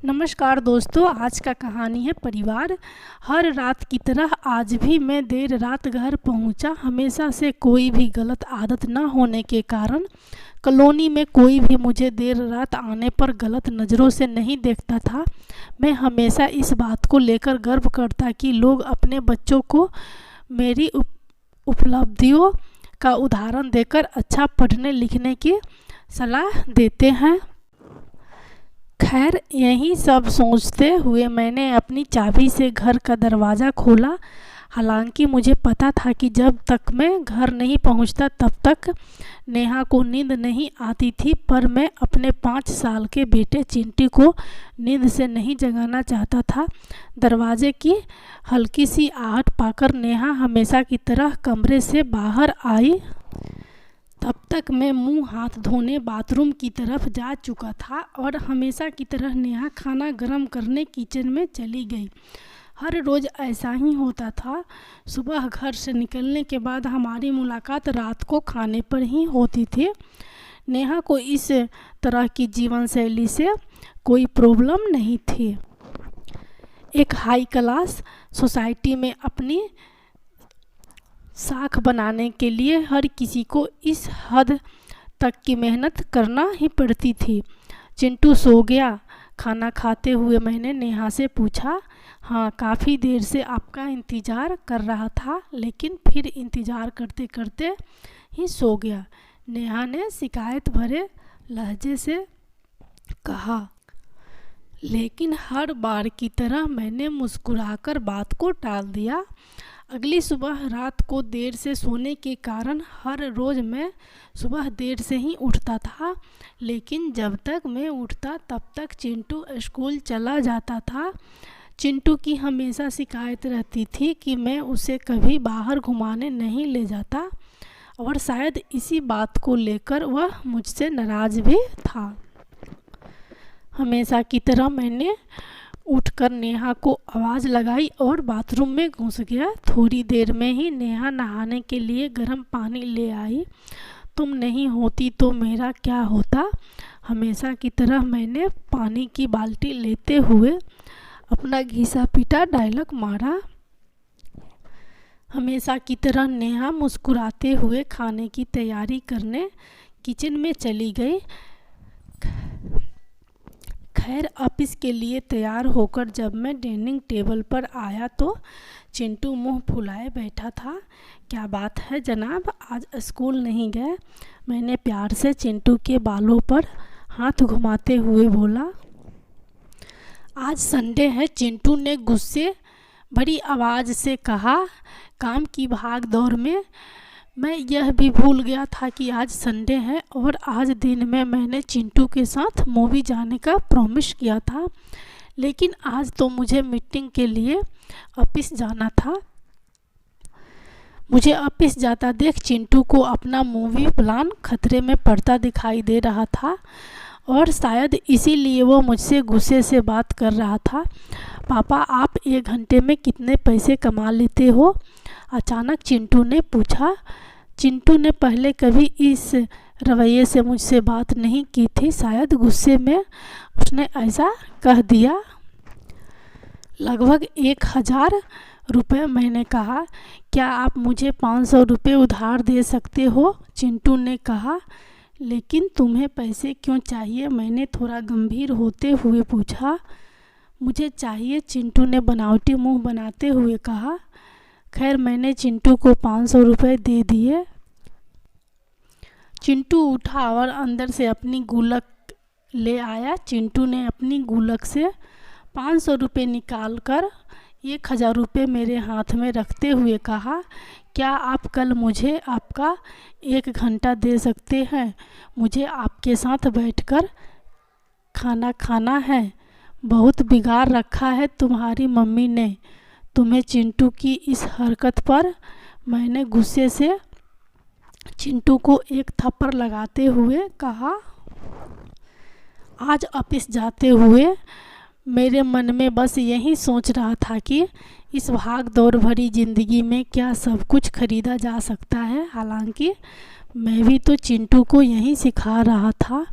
नमस्कार दोस्तों, आज का कहानी है परिवार। हर रात की तरह आज भी मैं देर रात घर पहुंचा। हमेशा से कोई भी गलत आदत न होने के कारण कॉलोनी में कोई भी मुझे देर रात आने पर गलत नज़रों से नहीं देखता था। मैं हमेशा इस बात को लेकर गर्व करता कि लोग अपने बच्चों को मेरी उपलब्धियों का उदाहरण देकर अच्छा पढ़ने लिखने की सलाह देते हैं। खैर, यही सब सोचते हुए मैंने अपनी चाबी से घर का दरवाज़ा खोला। हालांकि मुझे पता था कि जब तक मैं घर नहीं पहुंचता तब तक नेहा को नींद नहीं आती थी, पर मैं अपने 5 साल के बेटे चिंटू को नींद से नहीं जगाना चाहता था। दरवाजे की हल्की सी आहट पाकर नेहा हमेशा की तरह कमरे से बाहर आई। तब तक मैं मुंह हाथ धोने बाथरूम की तरफ जा चुका था और हमेशा की तरह नेहा खाना गर्म करने किचन में चली गई। हर रोज़ ऐसा ही होता था। सुबह घर से निकलने के बाद हमारी मुलाकात रात को खाने पर ही होती थी। नेहा को इस तरह की जीवन शैली से कोई प्रॉब्लम नहीं थी। एक हाई क्लास सोसाइटी में अपनी साख बनाने के लिए हर किसी को इस हद तक की मेहनत करना ही पड़ती थी। चिंटू सो गया। खाना खाते हुए मैंने नेहा से पूछा, हाँ, काफ़ी देर से आपका इंतज़ार कर रहा था, लेकिन फिर इंतज़ार करते करते ही सो गया। नेहा ने शिकायत भरे लहजे से कहा। लेकिन हर बार की तरह मैंने मुस्कुराकर बात को टाल दिया। अगली सुबह रात को देर से सोने के कारण हर रोज़ मैं सुबह देर से ही उठता था, लेकिन जब तक मैं उठता तब तक चिंटू स्कूल चला जाता था। चिंटू की हमेशा शिकायत रहती थी कि मैं उसे कभी बाहर घुमाने नहीं ले जाता और शायद इसी बात को लेकर वह मुझसे नाराज़ भी था। हमेशा की तरह मैंने उठकर नेहा को आवाज़ लगाई और बाथरूम में घुस गया। थोड़ी देर में ही नेहा नहाने के लिए गर्म पानी ले आई। तुम नहीं होती तो मेरा क्या होता। हमेशा की तरह मैंने पानी की बाल्टी लेते हुए अपना घिसा पीटा डायलॉग मारा। हमेशा की तरह नेहा मुस्कुराते हुए खाने की तैयारी करने किचन में चली गई। खैर, ऑफिस के लिए तैयार होकर जब मैं डाइनिंग टेबल पर आया तो चिंटू मुंह फुलाए बैठा था। क्या बात है जनाब, आज स्कूल नहीं गए? मैंने प्यार से चिंटू के बालों पर हाथ घुमाते हुए बोला। आज संडे है, चिंटू ने गुस्से भरी आवाज़ से कहा। काम की भाग दौड़ में मैं यह भी भूल गया था कि आज संडे है और आज दिन में मैंने चिंटू के साथ मूवी जाने का प्रॉमिस किया था, लेकिन आज तो मुझे मीटिंग के लिए ऑफिस जाना था। मुझे ऑफिस जाता देख चिंटू को अपना मूवी प्लान खतरे में पड़ता दिखाई दे रहा था और शायद इसीलिए वो मुझसे गुस्से से बात कर रहा था। पापा, आप 1 घंटे में कितने पैसे कमा लेते हो? अचानक चिंटू ने पूछा। चिंटू ने पहले कभी इस रवैये से मुझसे बात नहीं की थी, शायद गुस्से में उसने ऐसा कह दिया। लगभग 1000 रुपये, मैंने कहा। क्या आप मुझे 500 रुपये उधार दे सकते हो? चिंटू ने कहा। लेकिन तुम्हें पैसे क्यों चाहिए? मैंने थोड़ा गंभीर होते हुए पूछा। मुझे चाहिए, चिंटू ने बनावटी मुंह बनाते हुए कहा। खैर, मैंने चिंटू को 500 रुपये दे दिए। चिंटू उठा और अंदर से अपनी गुल्लक ले आया। चिंटू ने अपनी गुल्लक से 500 रुपये निकाल कर 1000 रुपये मेरे हाथ में रखते हुए कहा, क्या आप कल मुझे आपका 1 घंटा दे सकते हैं? मुझे आपके साथ बैठकर खाना खाना है। बहुत बिगाड़ रखा है तुम्हारी मम्मी ने तुम्हें। चिंटू की इस हरकत पर मैंने गुस्से से चिंटू को एक थप्पड़ लगाते हुए कहा। आज ऑफिस जाते हुए मेरे मन में बस यही सोच रहा था कि इस भाग दौड़ भरी ज़िंदगी में क्या सब कुछ खरीदा जा सकता है। हालांकि मैं भी तो चिंटू को यही सिखा रहा था।